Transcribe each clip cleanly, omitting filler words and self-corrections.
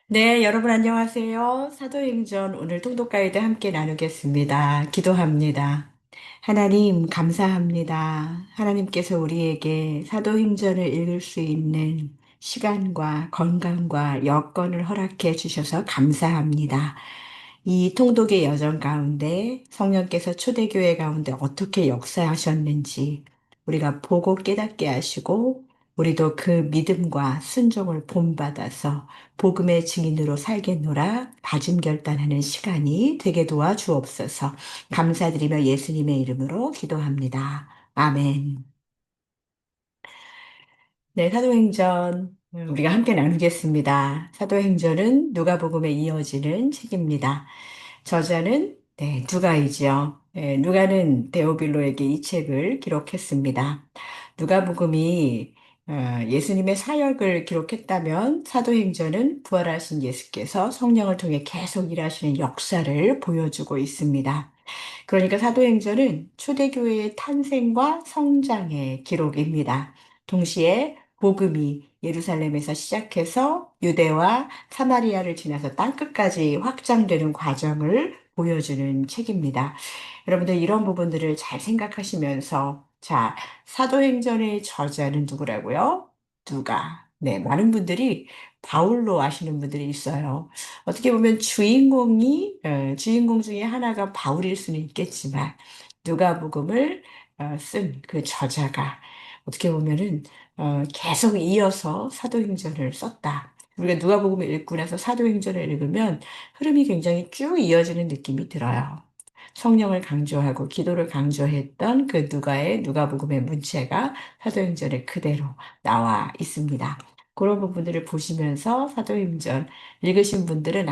네, 여러분 안녕하세요. 사도행전 오늘 통독 가이드 함께 나누겠습니다. 기도합니다. 하나님, 감사합니다. 하나님께서 우리에게 사도행전을 읽을 수 있는 시간과 건강과 여건을 허락해 주셔서 감사합니다. 이 통독의 여정 가운데 성령께서 초대교회 가운데 어떻게 역사하셨는지 우리가 보고 깨닫게 하시고 우리도 그 믿음과 순종을 본받아서 복음의 증인으로 살겠노라 다짐 결단하는 시간이 되게 도와주옵소서. 감사드리며 예수님의 이름으로 기도합니다. 아멘. 네, 사도행전 우리가 함께 나누겠습니다. 사도행전은 누가복음에 이어지는 책입니다. 저자는 누가이지요. 누가는 데오빌로에게 이 책을 기록했습니다. 누가복음이 예수님의 사역을 기록했다면 사도행전은 부활하신 예수께서 성령을 통해 계속 일하시는 역사를 보여주고 있습니다. 그러니까 사도행전은 초대교회의 탄생과 성장의 기록입니다. 동시에 복음이 예루살렘에서 시작해서 유대와 사마리아를 지나서 땅끝까지 확장되는 과정을 보여주는 책입니다. 여러분들 이런 부분들을 잘 생각하시면서 자, 사도행전의 저자는 누구라고요? 누가? 네, 많은 분들이 바울로 아시는 분들이 있어요. 어떻게 보면 주인공 중에 하나가 바울일 수는 있겠지만 누가복음을 쓴 그 저자가 어떻게 보면은 계속 이어서 사도행전을 썼다. 우리가 누가복음을 읽고 나서 사도행전을 읽으면 흐름이 굉장히 쭉 이어지는 느낌이 들어요. 성령을 강조하고 기도를 강조했던 그 누가복음의 문체가 사도행전에 그대로 나와 있습니다. 그런 부분들을 보시면서 사도행전 읽으신 분들은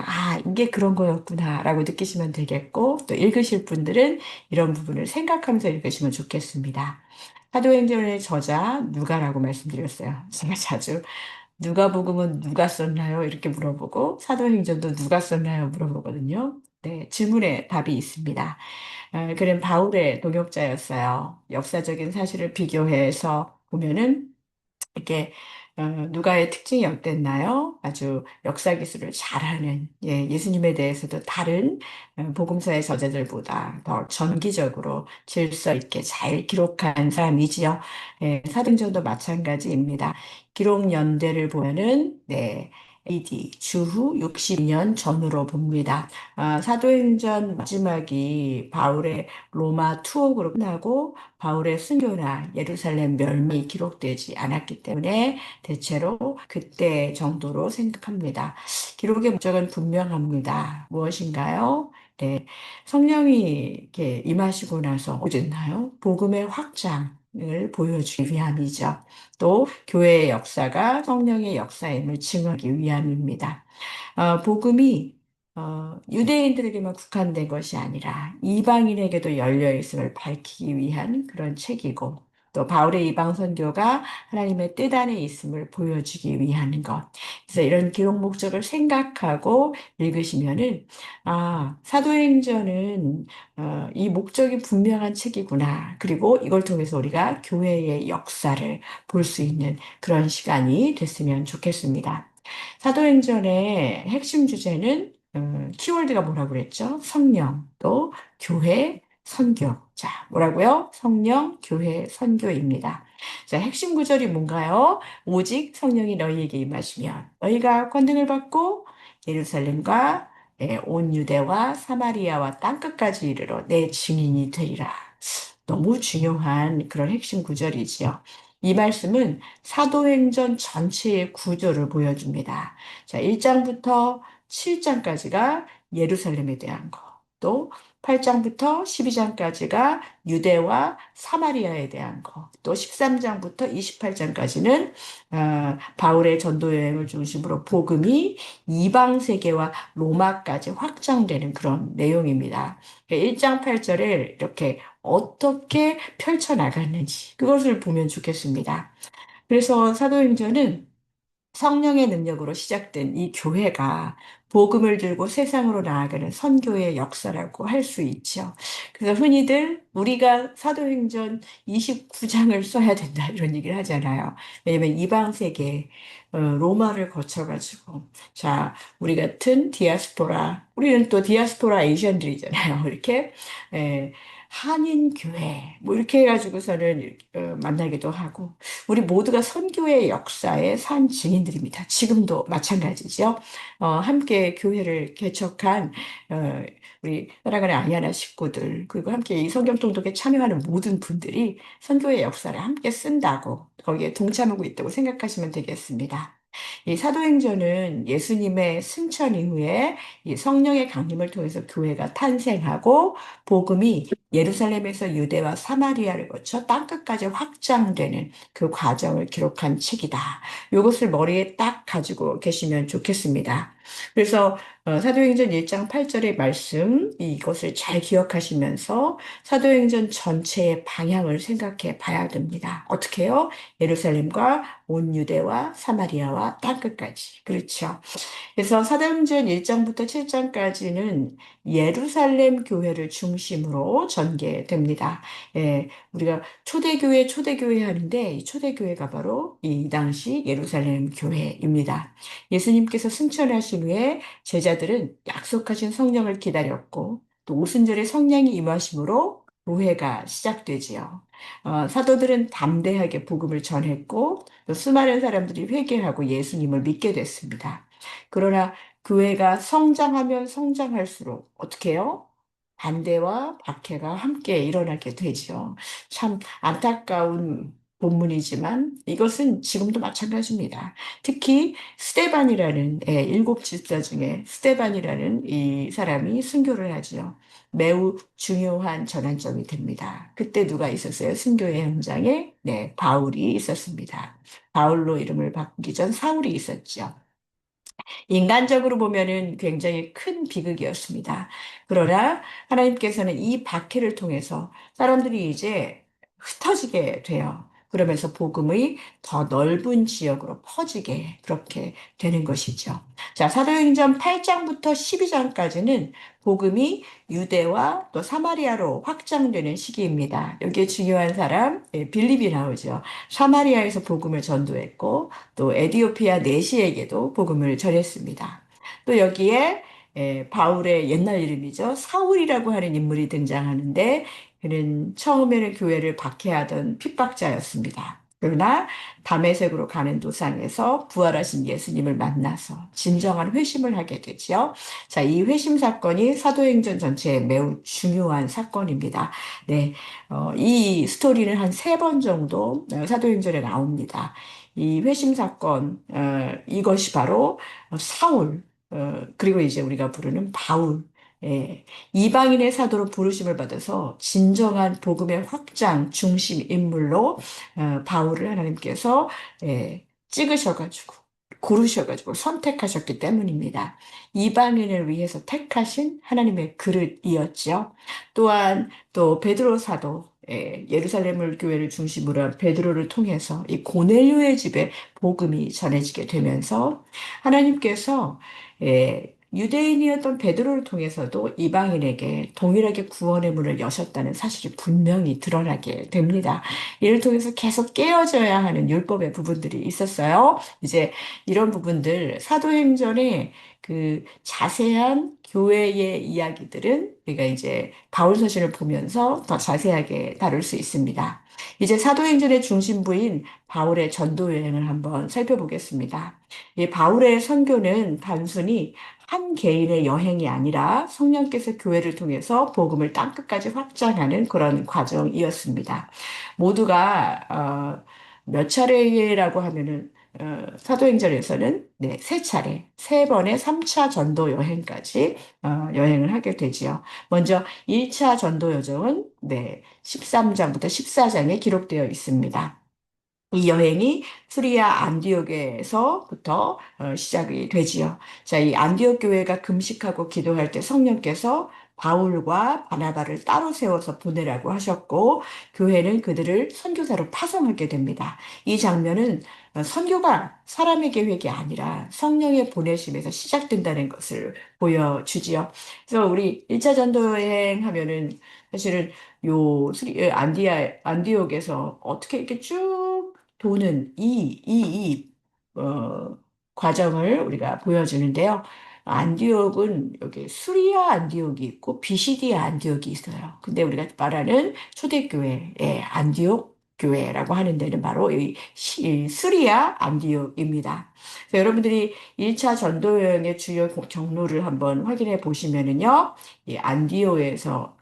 이게 그런 거였구나라고 느끼시면 되겠고 또 읽으실 분들은 이런 부분을 생각하면서 읽으시면 좋겠습니다. 사도행전의 저자 누가라고 말씀드렸어요. 제가 자주 누가복음은 누가 썼나요? 이렇게 물어보고 사도행전도 누가 썼나요? 물어보거든요. 네, 질문에 답이 있습니다. 그는 바울의 동역자였어요. 역사적인 사실을 비교해서 보면은 이게 누가의 특징이 어땠나요? 아주 역사 기술을 잘하는 예수님에 대해서도 다른 복음서의 저자들보다 더 전기적으로 질서 있게 잘 기록한 사람이지요. 사도행전도 마찬가지입니다. 기록 연대를 보면은 AD 주후 60년 전으로 봅니다. 사도행전 마지막이 바울의 로마 투옥으로 끝나고 바울의 순교나 예루살렘 멸망이 기록되지 않았기 때문에 대체로 그때 정도로 생각합니다. 기록의 목적은 분명합니다. 무엇인가요? 네, 성령이 이렇게 임하시고 나서 어디 됐나요? 복음의 확장을 보여주기 위함이죠. 또 교회의 역사가 성령의 역사임을 증언하기 위함입니다. 복음이 유대인들에게만 국한된 것이 아니라 이방인에게도 열려 있음을 밝히기 위한 그런 책이고 또 바울의 이방 선교가 하나님의 뜻 안에 있음을 보여주기 위한 것. 그래서 이런 기록 목적을 생각하고 읽으시면은 사도행전은 이 목적이 분명한 책이구나. 그리고 이걸 통해서 우리가 교회의 역사를 볼 수 있는 그런 시간이 됐으면 좋겠습니다. 사도행전의 핵심 주제는 키워드가 뭐라고 그랬죠? 성령, 또 교회, 선교. 자, 뭐라고요? 성령, 교회, 선교입니다. 자, 핵심 구절이 뭔가요? 오직 성령이 너희에게 임하시면 너희가 권능을 받고 예루살렘과 온 유대와 사마리아와 땅끝까지 이르러 내 증인이 되리라. 너무 중요한 그런 핵심 구절이지요. 이 말씀은 사도행전 전체의 구조를 보여줍니다. 자, 1장부터 7장까지가 예루살렘에 대한 거, 또 8장부터 12장까지가 유대와 사마리아에 대한 거, 또 13장부터 28장까지는 바울의 전도 여행을 중심으로 복음이 이방 세계와 로마까지 확장되는 그런 내용입니다. 1장 8절에 이렇게 어떻게 펼쳐나갔는지 그것을 보면 좋겠습니다. 그래서 사도행전은 성령의 능력으로 시작된 이 교회가 복음을 들고 세상으로 나아가는 선교의 역사라고 할 수 있죠. 그래서 흔히들 우리가 사도행전 29장을 써야 된다 이런 얘기를 하잖아요. 왜냐하면 이방 세계 로마를 거쳐가지고, 자, 우리 같은 디아스포라, 우리는 또 디아스포라 에이션들이잖아요. 이렇게, 에, 한인교회, 뭐 이렇게 해가지고서는 만나기도 하고, 우리 모두가 선교의 역사의 산 증인들입니다. 지금도 마찬가지죠. 함께 교회를 개척한, 어, 우리 사랑하는 아리아나 식구들, 그리고 함께 이 성경 통독에 참여하는 모든 분들이 선교의 역사를 함께 쓴다고, 거기에 동참하고 있다고 생각하시면 되겠습니다. 이 사도행전은 예수님의 승천 이후에 이 성령의 강림을 통해서 교회가 탄생하고 복음이 예루살렘에서 유대와 사마리아를 거쳐 땅끝까지 확장되는 그 과정을 기록한 책이다. 이것을 머리에 딱 가지고 계시면 좋겠습니다. 그래서 사도행전 1장 8절의 말씀 이것을 잘 기억하시면서 사도행전 전체의 방향을 생각해 봐야 됩니다. 어떻게요? 예루살렘과 온 유대와 사마리아와 땅끝까지. 그렇죠. 그래서 사도행전 1장부터 7장까지는 예루살렘 교회를 중심으로 전개됩니다. 예, 우리가 초대교회 하는데 이 초대교회가 바로 이 당시 예루살렘 교회입니다. 예수님께서 승천하신 후에 제자들은 약속하신 성령을 기다렸고 또 오순절에 성령이 임하심으로 교회가 시작되지요. 사도들은 담대하게 복음을 전했고 또 수많은 사람들이 회개하고 예수님을 믿게 됐습니다. 그러나 교회가 성장하면 성장할수록 어떻게 해요? 반대와 박해가 함께 일어나게 되죠. 참 안타까운 본문이지만 이것은 지금도 마찬가지입니다. 특히 스테반이라는 일곱 집사 중에 스테반이라는 이 사람이 순교를 하지요. 매우 중요한 전환점이 됩니다. 그때 누가 있었어요? 순교의 현장에 바울이 있었습니다. 바울로 이름을 바꾸기 전 사울이 있었죠. 인간적으로 보면은 굉장히 큰 비극이었습니다. 그러나 하나님께서는 이 박해를 통해서 사람들이 이제 흩어지게 돼요. 그러면서 복음의 더 넓은 지역으로 퍼지게 그렇게 되는 것이죠. 자, 사도행전 8장부터 12장까지는 복음이 유대와 또 사마리아로 확장되는 시기입니다. 여기에 중요한 사람, 빌립이 나오죠. 사마리아에서 복음을 전도했고 또 에디오피아 내시에게도 복음을 전했습니다. 또 여기에 바울의 옛날 이름이죠. 사울이라고 하는 인물이 등장하는데 그는 처음에는 교회를 박해하던 핍박자였습니다. 그러나 담에색으로 가는 도상에서 부활하신 예수님을 만나서 진정한 회심을 하게 되지요. 자, 이 회심 사건이 사도행전 전체에 매우 중요한 사건입니다. 네, 이 스토리는 한 세 번 정도 사도행전에 나옵니다. 이 회심 사건, 이것이 바로 사울, 그리고 이제 우리가 부르는 바울, 예, 이방인의 사도로 부르심을 받아서 진정한 복음의 확장 중심 인물로 바울을 하나님께서 찍으셔가지고 고르셔가지고 선택하셨기 때문입니다. 이방인을 위해서 택하신 하나님의 그릇이었죠. 또한 또 베드로 사도 예루살렘을 교회를 중심으로 한 베드로를 통해서 이 고넬료의 집에 복음이 전해지게 되면서 하나님께서 유대인이었던 베드로를 통해서도 이방인에게 동일하게 구원의 문을 여셨다는 사실이 분명히 드러나게 됩니다. 이를 통해서 계속 깨어져야 하는 율법의 부분들이 있었어요. 이제 이런 부분들 사도행전에 그 자세한 교회의 이야기들은 우리가 이제 바울서신을 보면서 더 자세하게 다룰 수 있습니다. 이제 사도행전의 중심부인 바울의 전도 여행을 한번 살펴보겠습니다. 이 바울의 선교는 단순히 한 개인의 여행이 아니라 성령께서 교회를 통해서 복음을 땅끝까지 확장하는 그런 과정이었습니다. 모두가 몇 차례라고 하면은 사도행전에서는 세 차례, 세 번의 3차 전도 여행까지 여행을 하게 되지요. 먼저 1차 전도 여정은 13장부터 14장에 기록되어 있습니다. 이 여행이 수리아 안디옥에서부터 시작이 되지요. 자, 이 안디옥 교회가 금식하고 기도할 때 성령께서 바울과 바나바를 따로 세워서 보내라고 하셨고, 교회는 그들을 선교사로 파송하게 됩니다. 이 장면은 선교가 사람의 계획이 아니라 성령의 보내심에서 시작된다는 것을 보여주지요. 그래서 우리 1차 전도 여행 하면은 사실은 안디옥에서 어떻게 이렇게 쭉 도는 어, 과정을 우리가 보여주는데요. 안디옥은 여기 수리아 안디옥이 있고 비시디아 안디옥이 있어요. 근데 우리가 말하는 초대교회의 안디옥 교회라고 하는 데는 바로 이 수리아 안디옥입니다. 그래서 여러분들이 1차 전도 여행의 주요 경로를 한번 확인해 보시면은요. 이 안디옥에서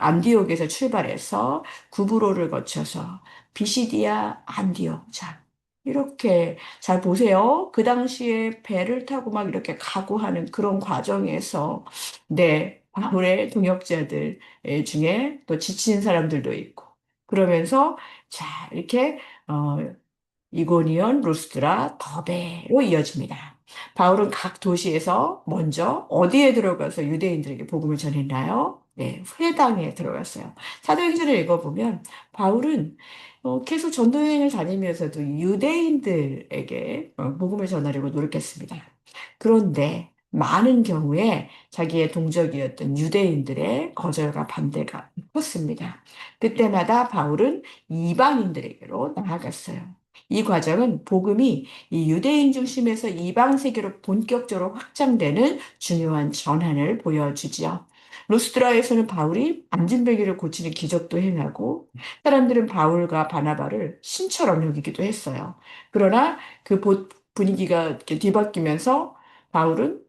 출발해서 구브로를 거쳐서 비시디아 안디옥. 자, 이렇게 잘 보세요. 그 당시에 배를 타고 막 이렇게 가고 하는 그런 과정에서, 네, 바울의 동역자들 중에 또 지친 사람들도 있고, 그러면서, 자, 이렇게, 어, 이고니온, 루스드라, 더베로 이어집니다. 바울은 각 도시에서 먼저 어디에 들어가서 유대인들에게 복음을 전했나요? 네, 회당에 들어갔어요. 사도행전을 읽어보면 바울은 계속 전도여행을 다니면서도 유대인들에게 복음을 전하려고 노력했습니다. 그런데 많은 경우에 자기의 동족이었던 유대인들의 거절과 반대가 컸습니다. 그때마다 바울은 이방인들에게로 나아갔어요. 이 과정은 복음이 이 유대인 중심에서 이방 세계로 본격적으로 확장되는 중요한 전환을 보여주지요. 루스드라에서는 바울이 앉은베개를 고치는 기적도 행하고 사람들은 바울과 바나바를 신처럼 여기기도 했어요. 그러나 그 분위기가 이렇게 뒤바뀌면서 바울은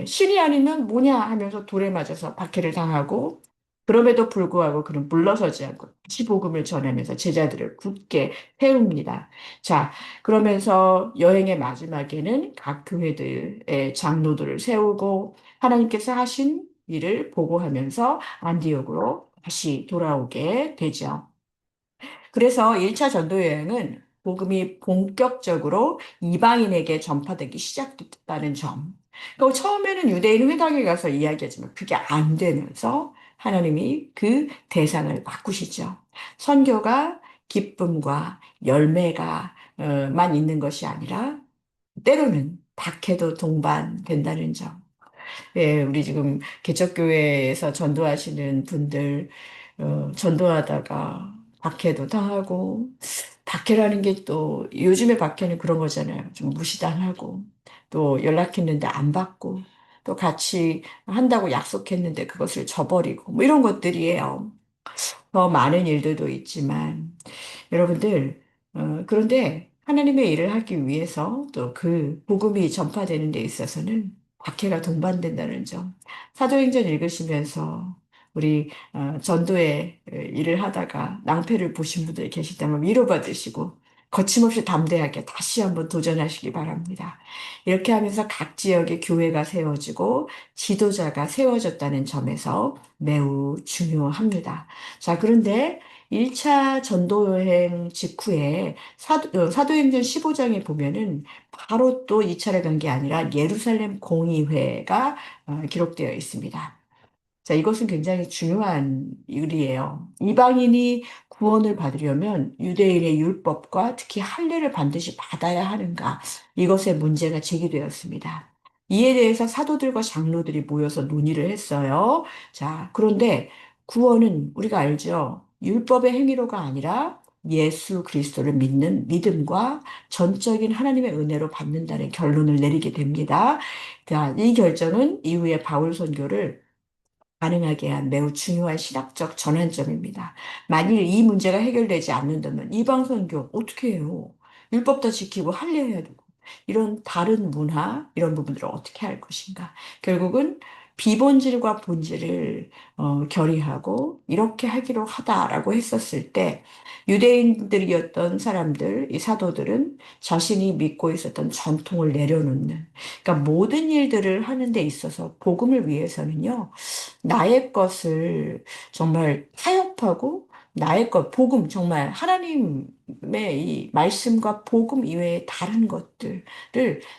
신이 아니면 뭐냐 하면서 돌에 맞아서 박해를 당하고 그럼에도 불구하고 그는 물러서지 않고 다시 복음을 전하면서 제자들을 굳게 세웁니다. 자, 그러면서 여행의 마지막에는 각 교회들의 장로들을 세우고 하나님께서 하신 일을 보고하면서 안디옥으로 다시 돌아오게 되죠. 그래서 1차 전도 여행은 복음이 본격적으로 이방인에게 전파되기 시작됐다는 점. 그 처음에는 유대인 회당에 가서 이야기하지만 그게 안 되면서 하나님이 그 대상을 바꾸시죠. 선교가 기쁨과 열매가 만 있는 것이 아니라 때로는 박해도 동반된다는 점. 예, 우리 지금 개척교회에서 전도하시는 분들, 전도하다가 박해도 당하고, 박해라는 게 또, 요즘에 박해는 그런 거잖아요. 좀 무시당하고, 또 연락했는데 안 받고, 또 같이 한다고 약속했는데 그것을 저버리고, 뭐 이런 것들이에요. 더 많은 일들도 있지만, 여러분들, 그런데 하나님의 일을 하기 위해서 또 그 복음이 전파되는 데 있어서는 박해가 동반된다는 점. 사도행전 읽으시면서 우리 전도의 일을 하다가 낭패를 보신 분들이 계시다면 위로받으시고 거침없이 담대하게 다시 한번 도전하시기 바랍니다. 이렇게 하면서 각 지역의 교회가 세워지고 지도자가 세워졌다는 점에서 매우 중요합니다. 자, 그런데 1차 전도여행 직후에 사도행전 15장에 보면은 바로 또 2차를 간 게 아니라 예루살렘 공의회가 기록되어 있습니다. 자, 이것은 굉장히 중요한 일이에요. 이방인이 구원을 받으려면 유대인의 율법과 특히 할례를 반드시 받아야 하는가? 이것에 문제가 제기되었습니다. 이에 대해서 사도들과 장로들이 모여서 논의를 했어요. 자, 그런데 구원은 우리가 알죠. 율법의 행위로가 아니라 예수 그리스도를 믿는 믿음과 전적인 하나님의 은혜로 받는다는 결론을 내리게 됩니다. 자, 이 결정은 이후에 바울 선교를 가능하게 한 매우 중요한 신학적 전환점입니다. 만일 이 문제가 해결되지 않는다면 이방 선교 어떻게 해요? 율법 다 지키고 할례해야 되고 이런 다른 문화 이런 부분들을 어떻게 할 것인가? 결국은 비본질과 본질을 결의하고 이렇게 하기로 하다라고 했었을 때 유대인들이었던 사람들, 이 사도들은 자신이 믿고 있었던 전통을 내려놓는 그러니까 모든 일들을 하는 데 있어서 복음을 위해서는요. 나의 것을 정말 타협하고 나의 것, 복음, 정말 하나님의 이 말씀과 복음 이외의 다른 것들을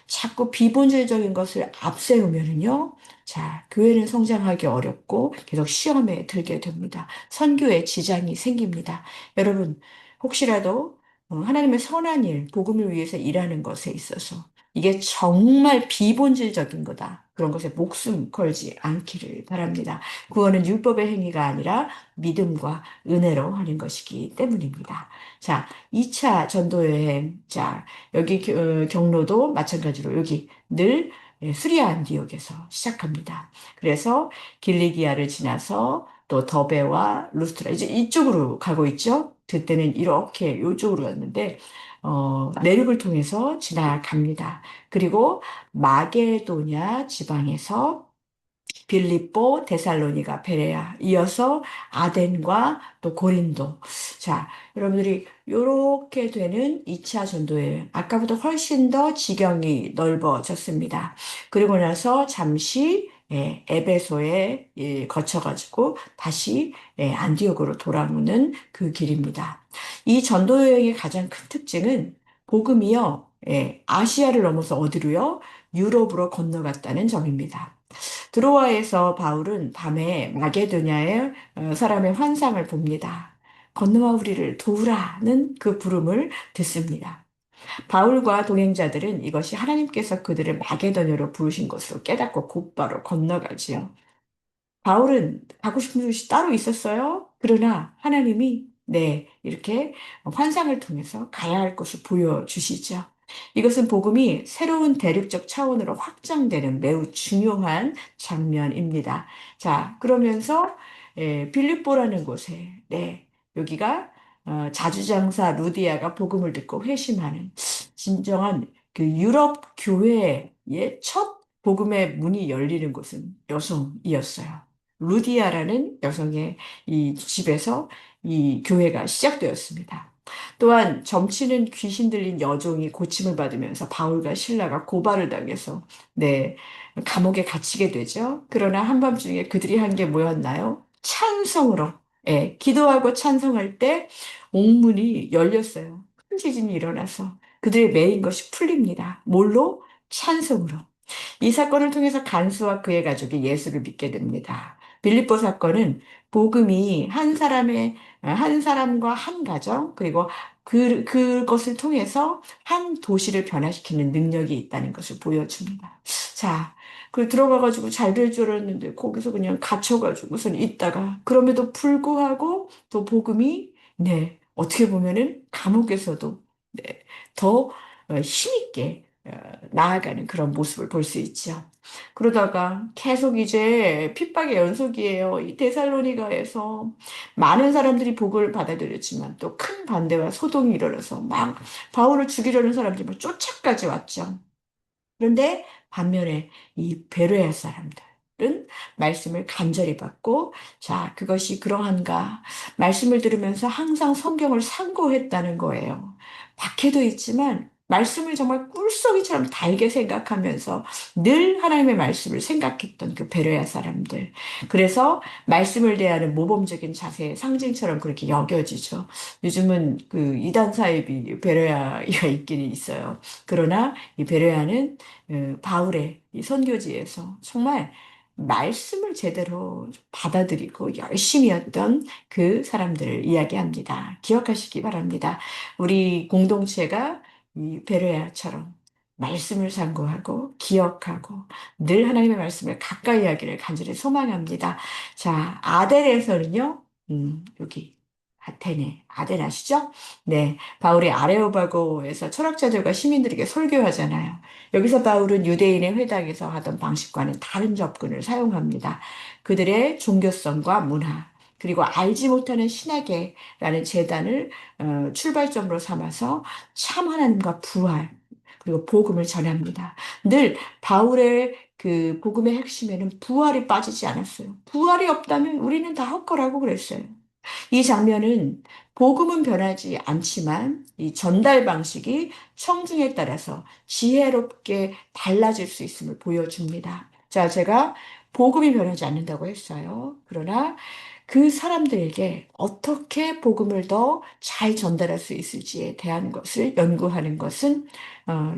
자꾸 비본질적인 것을 앞세우면은요, 자, 교회는 성장하기 어렵고 계속 시험에 들게 됩니다. 선교에 지장이 생깁니다. 여러분, 혹시라도 하나님의 선한 일, 복음을 위해서 일하는 것에 있어서 이게 정말 비본질적인 거다. 그런 것에 목숨 걸지 않기를 바랍니다. 구원은 율법의 행위가 아니라 믿음과 은혜로 하는 것이기 때문입니다. 자, 2차 전도 여행. 자, 여기 경로도 마찬가지로 여기 늘 수리아 안디옥에서 시작합니다. 그래서 길리기아를 지나서 또 더베와 루스트라 이제 이쪽으로 가고 있죠. 그때는 이렇게 이쪽으로 갔는데 내륙을 통해서 지나갑니다. 그리고 마게도냐 지방에서 빌립보, 데살로니가, 베레아, 이어서 아덴과 또 고린도. 자, 여러분들이 이렇게 되는 2차 전도여행. 아까보다 훨씬 더 지경이 넓어졌습니다. 그리고 나서 잠시 에베소에 거쳐가지고 다시 안디옥으로 돌아오는 그 길입니다. 이 전도여행의 가장 큰 특징은 복음이요, 아시아를 넘어서 어디로요? 유럽으로 건너갔다는 점입니다. 드로아에서 바울은 밤에 마게도냐의 사람의 환상을 봅니다. 건너와 우리를 도우라는 그 부름을 듣습니다. 바울과 동행자들은 이것이 하나님께서 그들을 마게도냐로 부르신 것으로 깨닫고 곧바로 건너가지요. 바울은 가고 싶은 곳이 따로 있었어요. 그러나 하나님이 이렇게 환상을 통해서 가야 할 곳을 보여주시죠. 이것은 복음이 새로운 대륙적 차원으로 확장되는 매우 중요한 장면입니다. 자, 그러면서 빌립보라는 곳에 여기가 자주장사 루디아가 복음을 듣고 회심하는 진정한 그 유럽 교회의 첫 복음의 문이 열리는 곳은 여성이었어요. 루디아라는 여성의 이 집에서 이 교회가 시작되었습니다. 또한 점치는 귀신 들린 여종이 고침을 받으면서 바울과 실라가 고발을 당해서 감옥에 갇히게 되죠. 그러나 한밤중에 그들이 한 게 뭐였나요? 찬송으로. 기도하고 찬송할 때 옥문이 열렸어요. 큰 지진이 일어나서 그들의 매인 것이 풀립니다. 뭘로? 찬송으로. 이 사건을 통해서 간수와 그의 가족이 예수를 믿게 됩니다. 빌립보 사건은 복음이 한 사람과 한 가정, 그리고 그것을 통해서 한 도시를 변화시키는 능력이 있다는 것을 보여줍니다. 자, 그 들어가가지고 잘 될 줄 알았는데 거기서 그냥 갇혀가지고선 있다가 그럼에도 불구하고 또 복음이 어떻게 보면은 감옥에서도 더 힘있게 나아가는 그런 모습을 볼 수 있죠. 그러다가 계속 이제 핍박의 연속이에요. 이 데살로니가에서 많은 사람들이 복음을 받아들였지만 또 큰 반대와 소동이 일어나서 막 바울을 죽이려는 사람들이 막 쫓아까지 왔죠. 그런데 반면에 이 베레아 사람들은 말씀을 간절히 받고, 자, 그것이 그러한가? 말씀을 들으면서 항상 성경을 상고했다는 거예요. 박해도 있지만 말씀을 정말 꿀송이처럼 달게 생각하면서 늘 하나님의 말씀을 생각했던 그 베레아 사람들. 그래서 말씀을 대하는 모범적인 자세의 상징처럼 그렇게 여겨지죠. 요즘은 그 이단 사입이 베레아가 있기는 있어요. 그러나 이 베레아는 바울의 이 선교지에서 정말 말씀을 제대로 받아들이고 열심히 했던 그 사람들을 이야기합니다. 기억하시기 바랍니다. 우리 공동체가 이 베레아처럼 말씀을 상고하고 기억하고 늘 하나님의 말씀을 가까이 하기를 간절히 소망합니다. 자, 아덴에서는요, 여기 아테네, 아덴 아시죠? 바울이 아레오바고에서 철학자들과 시민들에게 설교하잖아요. 여기서 바울은 유대인의 회당에서 하던 방식과는 다른 접근을 사용합니다. 그들의 종교성과 문화, 그리고 알지 못하는 신학계라는 재단을 출발점으로 삼아서 참 하나님과 부활, 그리고 복음을 전합니다. 늘 바울의 그 복음의 핵심에는 부활이 빠지지 않았어요. 부활이 없다면 우리는 다 헛거라고 그랬어요. 이 장면은 복음은 변하지 않지만 이 전달 방식이 청중에 따라서 지혜롭게 달라질 수 있음을 보여줍니다. 자, 제가 복음이 변하지 않는다고 했어요. 그러나 그 사람들에게 어떻게 복음을 더 잘 전달할 수 있을지에 대한 것을 연구하는 것은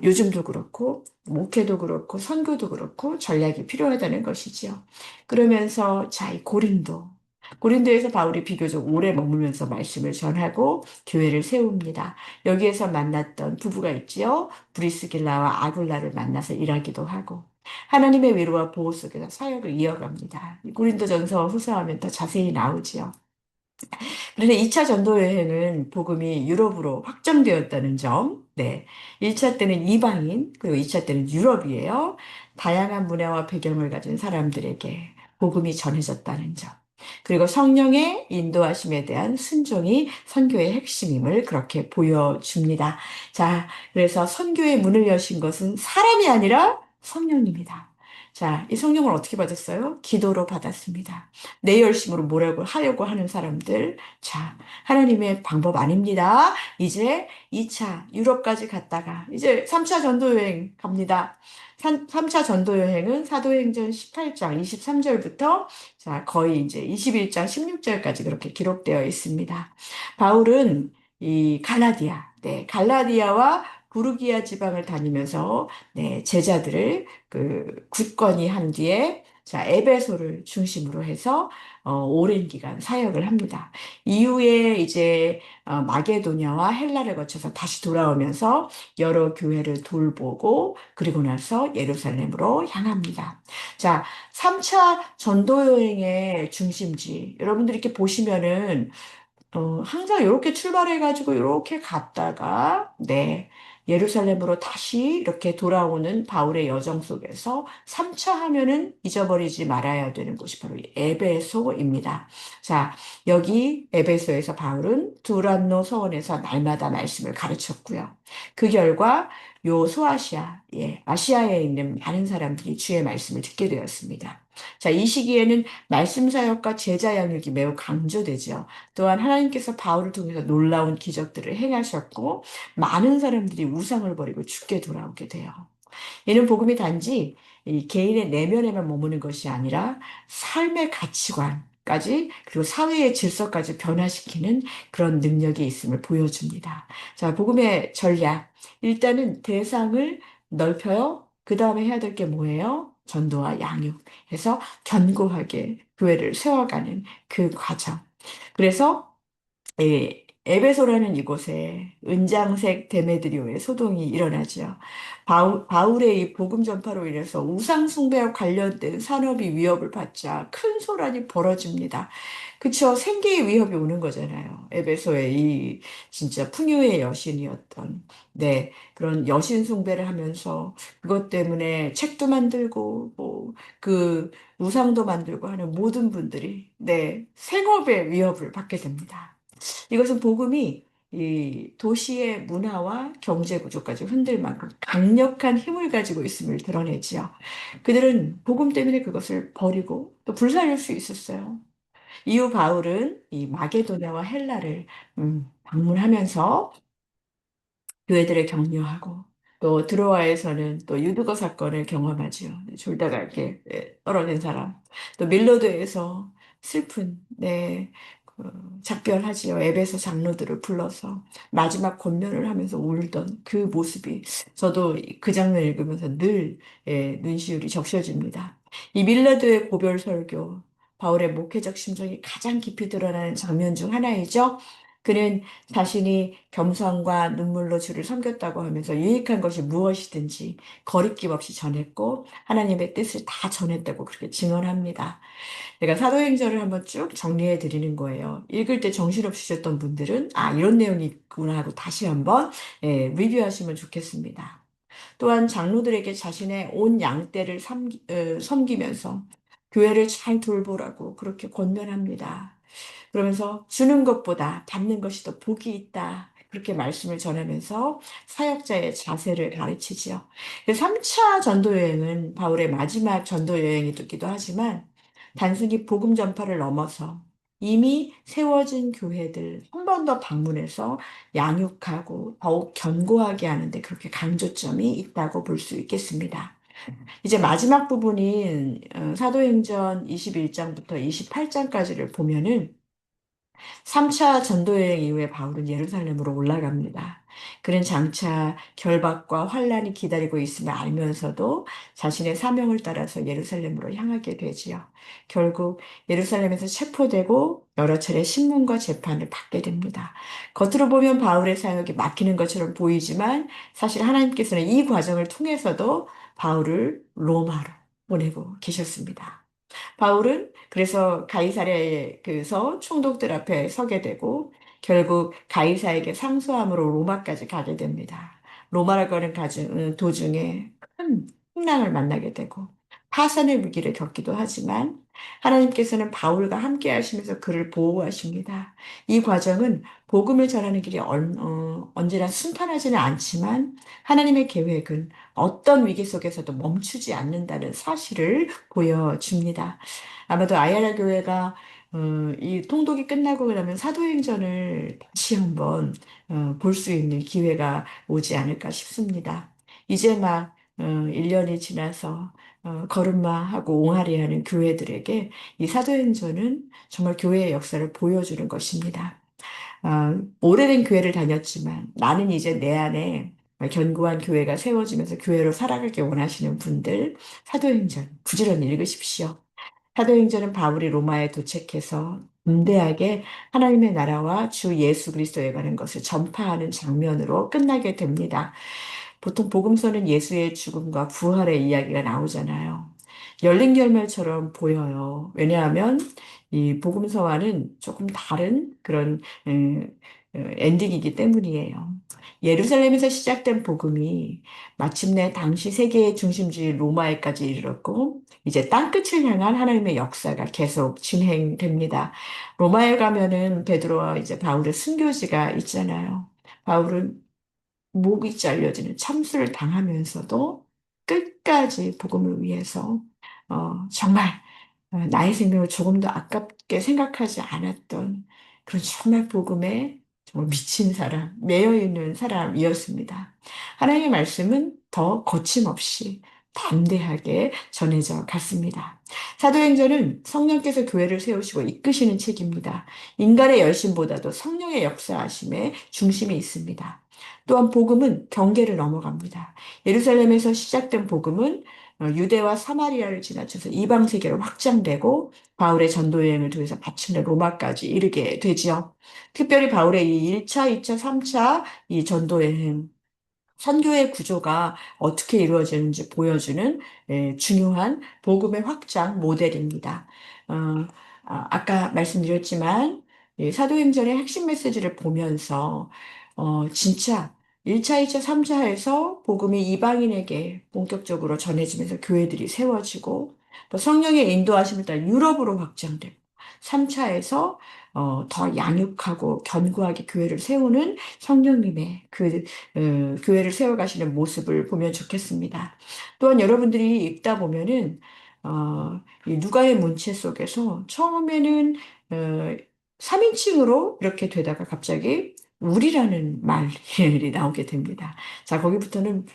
요즘도 그렇고 목회도 그렇고 선교도 그렇고 전략이 필요하다는 것이지요. 그러면서 자, 이 고린도에서 바울이 비교적 오래 머물면서 말씀을 전하고 교회를 세웁니다. 여기에서 만났던 부부가 있지요. 브리스길라와 아굴라를 만나서 일하기도 하고. 하나님의 위로와 보호 속에서 사역을 이어갑니다. 고린도전서 후서하면 더 자세히 나오지요. 그런데 2차 전도 여행은 복음이 유럽으로 확정되었다는 점. 네. 1차 때는 이방인, 그리고 2차 때는 유럽이에요. 다양한 문화와 배경을 가진 사람들에게 복음이 전해졌다는 점. 그리고 성령의 인도하심에 대한 순종이 선교의 핵심임을 그렇게 보여줍니다. 자, 그래서 선교의 문을 여신 것은 사람이 아니라 성령입니다. 자, 이 성령을 어떻게 받았어요? 기도로 받았습니다. 내 열심으로 뭐라고 하려고 하는 사람들, 자, 하나님의 방법 아닙니다. 이제 2차 유럽까지 갔다가 이제 3차 전도여행 갑니다. 3차 전도여행은 사도행전 18장 23절부터 자, 거의 이제 21장 16절까지 그렇게 기록되어 있습니다. 바울은 이 갈라디아, 네, 갈라디아와 부르기아 지방을 다니면서 네, 제자들을 굳건히 한 뒤에 자, 에베소를 중심으로 해서 오랜 기간 사역을 합니다. 이후에 이제 마게도냐와 헬라를 거쳐서 다시 돌아오면서 여러 교회를 돌보고 그리고 나서 예루살렘으로 향합니다. 자, 3차 전도 여행의 중심지 여러분들 이렇게 보시면은 항상 이렇게 출발해가지고 이렇게 갔다가, 네, 예루살렘으로 다시 이렇게 돌아오는 바울의 여정 속에서 3차 하면은 잊어버리지 말아야 되는 곳이 바로 이 에베소입니다. 자, 여기 에베소에서 바울은 두란노 서원에서 날마다 말씀을 가르쳤고요. 그 결과 요 소아시아, 예, 아시아에 있는 많은 사람들이 주의 말씀을 듣게 되었습니다. 자, 이 시기에는 말씀 사역과 제자 양육이 매우 강조되죠. 또한 하나님께서 바울을 통해서 놀라운 기적들을 행하셨고 많은 사람들이 우상을 버리고 주께 돌아오게 돼요. 이는 복음이 단지 이 개인의 내면에만 머무는 것이 아니라 삶의 가치관까지 그리고 사회의 질서까지 변화시키는 그런 능력이 있음을 보여줍니다. 자, 복음의 전략. 일단은 대상을 넓혀요. 그 다음에 해야 될 게 뭐예요? 전도와 양육. 해서 견고하게 교회를 세워가는 그 과정. 그래서 에베소라는 이곳에 은장색 데메드리오의 소동이 일어나죠. 바울의 이 복음 전파로 인해서 우상 숭배와 관련된 산업이 위협을 받자 큰 소란이 벌어집니다. 그쵸? 생계의 위협이 오는 거잖아요. 에베소의 이 진짜 풍요의 여신이었던 네 그런 여신 숭배를 하면서 그것 때문에 책도 만들고 뭐 그 우상도 만들고 하는 모든 분들이 네 생업의 위협을 받게 됩니다. 이것은 복음이 이 도시의 문화와 경제 구조까지 흔들 만큼 강력한 힘을 가지고 있음을 드러내지요. 그들은 복음 때문에 그것을 버리고 또 불살릴 수 있었어요. 이후 바울은 이 마게도냐와 헬라를 방문하면서 교회들을 격려하고 또 드로아에서는 또 유두거 사건을 경험하지요. 졸다가 이렇게 떨어진 사람. 또 밀로도에서 슬픈 작별하지요. 에베소 장로들을 불러서 마지막 권면을 하면서 울던 그 모습이 저도 그 장면 읽으면서 늘 눈시울이 적셔집니다. 이 밀라도의 고별 설교, 바울의 목회적 심정이 가장 깊이 드러나는 장면 중 하나이죠. 그는 자신이 겸손과 눈물로 주를 섬겼다고 하면서 유익한 것이 무엇이든지 거리낌 없이 전했고 하나님의 뜻을 다 전했다고 그렇게 증언합니다. 제가 사도행전을 한번 쭉 정리해 드리는 거예요. 읽을 때 정신없으셨던 분들은 아 이런 내용이 있구나 하고 다시 한번 리뷰하시면 좋겠습니다. 또한 장로들에게 자신의 온 양떼를 섬기면서 교회를 잘 돌보라고 그렇게 권면합니다. 그러면서 주는 것보다 받는 것이 더 복이 있다. 그렇게 말씀을 전하면서 사역자의 자세를 가르치지요. 3차 전도 여행은 바울의 마지막 전도 여행이기도 하지만 단순히 복음 전파를 넘어서 이미 세워진 교회들 한 번 더 방문해서 양육하고 더욱 견고하게 하는데 그렇게 강조점이 있다고 볼 수 있겠습니다. 이제 마지막 부분인 사도행전 21장부터 28장까지를 보면은 3차 전도여행 이후에 바울은 예루살렘으로 올라갑니다. 그는 장차 결박과 환란이 기다리고 있음을 알면서도 자신의 사명을 따라서 예루살렘으로 향하게 되지요. 결국 예루살렘에서 체포되고 여러 차례 신문과 재판을 받게 됩니다. 겉으로 보면 바울의 사역이 막히는 것처럼 보이지만 사실 하나님께서는 이 과정을 통해서도 바울을 로마로 보내고 계셨습니다. 바울은 그래서 가이사랴에서 총독들 앞에 서게 되고 결국 가이사에게 상소함으로 로마까지 가게 됩니다. 로마를 가는 도중에 큰 풍랑을 만나게 되고 파산의 위기를 겪기도 하지만 하나님께서는 바울과 함께 하시면서 그를 보호하십니다. 이 과정은 복음을 전하는 길이 언제나 순탄하지는 않지만 하나님의 계획은 어떤 위기 속에서도 멈추지 않는다는 사실을 보여줍니다. 아마도 아야라 교회가 이 통독이 끝나고 그러면 사도행전을 다시 한번 볼 수 있는 기회가 오지 않을까 싶습니다. 이제 막 1년이 지나서 걸음마하고 옹알이하는 교회들에게 이 사도행전은 정말 교회의 역사를 보여주는 것입니다. 오래된 교회를 다녔지만 나는 이제 내 안에 견고한 교회가 세워지면서 교회로 살아가길 원하시는 분들 사도행전 부지런히 읽으십시오. 사도행전은 바울이 로마에 도착해서 담대하게 하나님의 나라와 주 예수 그리스도에 관한 것을 전파하는 장면으로 끝나게 됩니다. 보통 복음서는 예수의 죽음과 부활의 이야기가 나오잖아요. 열린 결말처럼 보여요. 왜냐하면 이 복음서와는 조금 다른 그런 엔딩이기 때문이에요. 예루살렘에서 시작된 복음이 마침내 당시 세계의 중심지 로마에까지 이르렀고 이제 땅끝을 향한 하나님의 역사가 계속 진행됩니다. 로마에 가면은 베드로와 이제 바울의 순교지가 있잖아요. 바울은 목이 잘려지는 참수를 당하면서도 끝까지 복음을 위해서 정말 나의 생명을 조금 더 아깝게 생각하지 않았던 그런 정말 복음에 정말 미친 사람, 매여 있는 사람이었습니다. 하나님의 말씀은 더 거침없이 담대하게 전해져 갔습니다. 사도행전은 성령께서 교회를 세우시고 이끄시는 책입니다. 인간의 열심보다도 성령의 역사하심에 중심이 있습니다. 또한 복음은 경계를 넘어갑니다. 예루살렘에서 시작된 복음은 유대와 사마리아를 지나쳐서 이방 세계로 확장되고 바울의 전도 여행을 통해서 마침내 로마까지 이르게 되지요. 특별히 바울의 이 1차, 2차, 3차 이 전도 여행 선교의 구조가 어떻게 이루어지는지 보여주는 중요한 복음의 확장 모델입니다. 어, 아까 말씀드렸지만 사도행전의 핵심 메시지를 보면서 진짜 1차, 2차, 3차에서 복음이 이방인에게 본격적으로 전해지면서 교회들이 세워지고 또 성령의 인도하심을 따라 유럽으로 확장되고 3차에서 더 양육하고 견고하게 교회를 세우는 성령님의 교회를 세워가시는 모습을 보면 좋겠습니다. 또한 여러분들이 읽다 보면은 이 누가의 문체 속에서 처음에는 어, 3인칭으로 이렇게 되다가 갑자기 우리라는 말이 나오게 됩니다. 자, 거기부터는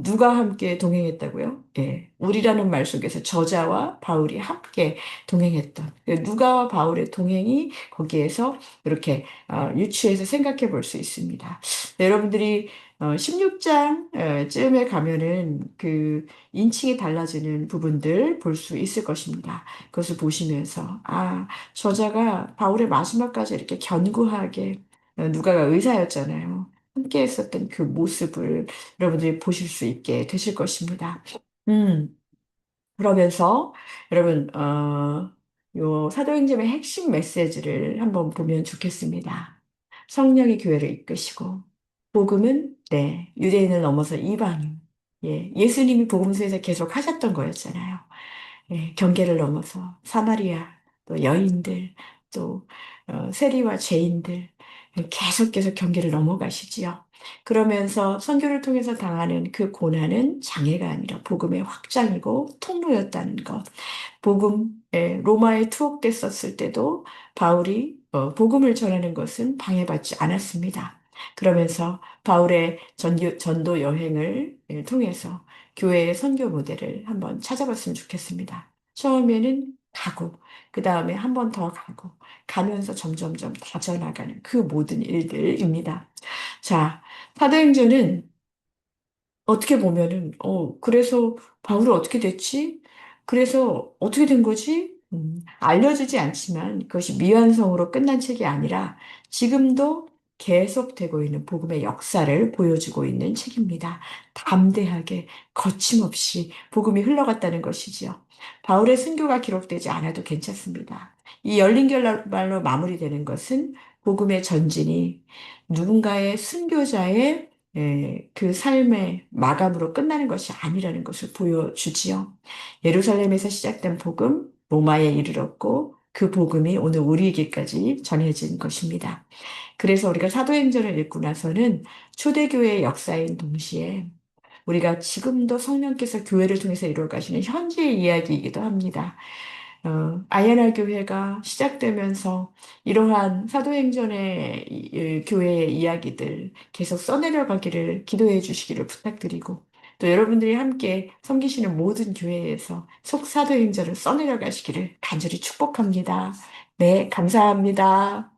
누가 함께 동행했다고요? 예, 우리라는 말 속에서 저자와 바울이 함께 동행했던 누가와 바울의 동행이 거기에서 이렇게 유추해서 생각해 볼 수 있습니다. 네, 여러분들이 16장 쯤에 가면은 그 인칭이 달라지는 부분들 볼 수 있을 것입니다. 그것을 보시면서 저자가 바울의 마지막까지 이렇게 견고하게 누가가 의사였잖아요. 함께 했었던 그 모습을 여러분들이 보실 수 있게 되실 것입니다. 음. 그러면서 여러분, 요 사도행전의 핵심 메시지를 한번 보면 좋겠습니다. 성령이 교회를 이끄시고, 복음은, 네, 유대인을 넘어서 이방인. 예, 예수님이 복음서에서 계속 하셨던 거였잖아요. 예, 경계를 넘어서 사마리아, 또 여인들, 또 세리와 죄인들 계속 경계를 넘어가시지요. 그러면서 선교를 통해서 당하는 그 고난은 장애가 아니라 복음의 확장이고 통로였다는 것. 로마에 투옥됐었을 때도 바울이 복음을 전하는 것은 방해받지 않았습니다. 그러면서 바울의 전도 여행을 통해서 교회의 선교 모델을 한번 찾아봤으면 좋겠습니다. 처음에는 가고, 그 다음에 한 번 더 가고, 가면서 점점점 다져나가는 그 모든 일들입니다. 자, 사도행전은 어떻게 보면은, 그래서 바울은 어떻게 됐지? 그래서 어떻게 된 거지? 알려주지 않지만 그것이 미완성으로 끝난 책이 아니라 지금도 계속되고 있는 복음의 역사를 보여주고 있는 책입니다. 담대하게 거침없이 복음이 흘러갔다는 것이지요. 바울의 순교가 기록되지 않아도 괜찮습니다. 이 열린 결말로 마무리되는 것은 복음의 전진이 누군가의 순교자의 그 삶의 마감으로 끝나는 것이 아니라는 것을 보여주지요. 예루살렘에서 시작된 복음, 로마에 이르렀고 그 복음이 오늘 우리에게까지 전해진 것입니다. 그래서 우리가 사도행전을 읽고 나서는 초대교회의 역사인 동시에 우리가 지금도 성령께서 교회를 통해서 이루어 가시는 현재의 이야기이기도 합니다. 아야나 교회가 시작되면서 이러한 사도행전의 교회의 이야기들 계속 써내려가기를 기도해 주시기를 부탁드리고 또 여러분들이 함께 섬기시는 모든 교회에서 속사도행전을 써내려가시기를 간절히 축복합니다. 네, 감사합니다.